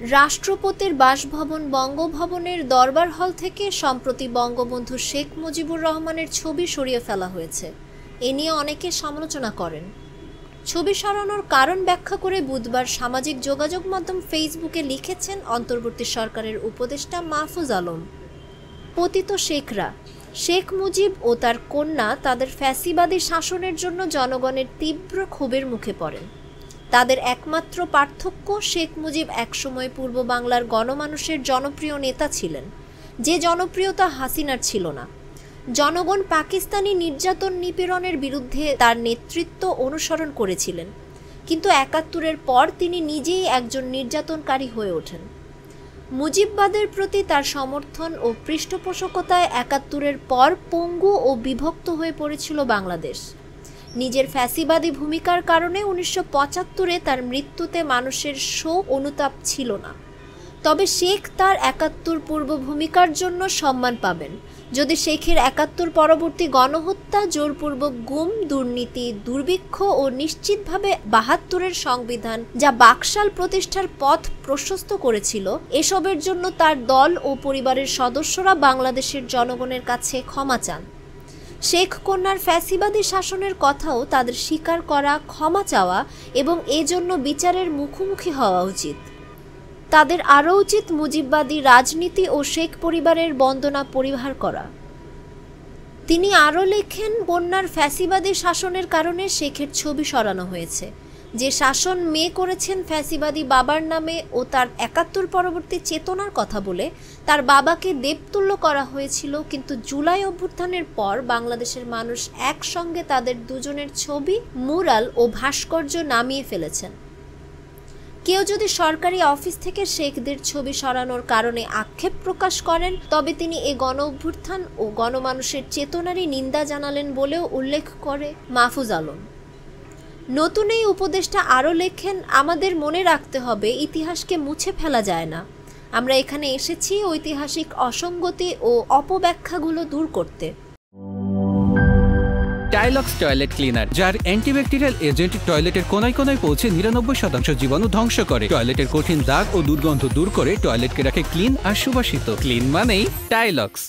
রাষ্ট্রপতির বাসভবন বঙ্গভবনের দরবার হল থেকে সম্প্রতি বঙ্গবন্ধু শেখ মুজিবুর রহমানের ছবি সরিয়ে ফেলা হয়েছে। এ নিয়ে অনেকে সমালোচনা করেন। ছবি সরানোর কারণ ব্যাখ্যা করে বুধবার সামাজিক যোগাযোগ মাধ্যম ফেসবুকে লিখেছেন অন্তর্বর্তী সরকারের উপদেষ্টা মাহফুজ আলম। পতিত শেখরা শেখ মুজিব ও তার কন্যা তাদের ফ্যাসিবাদী শাসনের জন্য জনগণের তীব্র ক্ষোভের মুখে পড়েন। তাদের একমাত্র পার্থক্য, শেখ মুজিব একসময় পূর্ব বাংলার গণমানুষের জনপ্রিয় নেতা ছিলেন, যে জনপ্রিয়তা হাসিনার ছিল না। জনগণ পাকিস্তানি নির্যাতন নিপীড়নের বিরুদ্ধে তার নেতৃত্ব অনুসরণ করেছিলেন, কিন্তু ৭১-এর পর তিনি নিজেই একজন নির্যাতনকারী হয়ে ওঠেন। মুজিববাদের প্রতি তার সমর্থন ও পৃষ্ঠপোষকতায় ৭১-এর পর পঙ্গু ও বিভক্ত হয়ে পড়েছিল বাংলাদেশ। নিজের ফ্যাসিবাদী ভূমিকার কারণে ১৯৭৫-এ তার মৃত্যুতে মানুষের শোক অনুতাপ ছিল না। তবে শেখ তার ৭১ পূর্ব ভূমিকার জন্য সম্মান পাবেন যদি শেখের ৭১ পরবর্তী গণহত্যা, জোরপূর্বক গুম, দুর্নীতি, দুর্ভিক্ষ ও নিশ্চিতভাবে ৭২-এর সংবিধান যা বাকশাল প্রতিষ্ঠার পথ প্রশস্ত করেছিল, এসবের জন্য তার দল ও পরিবারের সদস্যরা বাংলাদেশের জনগণের কাছে ক্ষমা চান। শেখ কন্যার ফ্যাসিবাদী শাসনের কথাও তাদের স্বীকার করা, ক্ষমা চাওয়া এবং এজন্য বিচারের মুখোমুখি হওয়া উচিত। তাদের আরও উচিত মুজিববাদী রাজনীতি ও শেখ পরিবারের বন্দনা পরিহার করা। তিনি আরও লেখেন, কন্যার ফ্যাসিবাদী শাসনের কারণে শেখের ছবি সরানো হয়েছে। যে শাসন মেয়ে করেছেন ফ্যাসিবাদী বাবার নামে ও তার ৭১ পরবর্তী চেতনার কথা বলে তার বাবাকে দেবতুল্য করা হয়েছিল, কিন্তু জুলাই অভ্যুত্থানের পর বাংলাদেশের মানুষ একসঙ্গে তাদের দুজনের ছবি, মুরাল ও ভাস্কর্য নামিয়ে ফেলেছেন। কেউ যদি সরকারি অফিস থেকে শেখদের ছবি সরানোর কারণে আক্ষেপ প্রকাশ করেন, তবে তিনি এ গণ অভ্যুত্থান ও গণমানুষের চেতনারই নিন্দা জানালেন বলেও উল্লেখ করে মাহফুজ আলম। নতুন এই উপদেষ্টা আরও লেখেন, আমাদের মনে রাখতে হবে ইতিহাসকে মুছে ফেলা যায় না। আমরা এখানে এসেছি ঐতিহাসিক অসঙ্গতি ও অপব্যাখ্যাগুলো দূর করতে। টাইলক্স টয়লেট ক্লিনার, যার অ্যান্টিব্যাকটেরিয়াল এজেন্ট টয়লেটের কোনায় কোনায় পৌঁছে ৯৯% জীবাণু ধ্বংস করে, টয়লেটের কঠিন দাগ ও দুর্গন্ধ দূর করে টয়লেটকে রাখে ক্লিন আর সুবাসিত। ক্লিন মানেই টাইলক্স।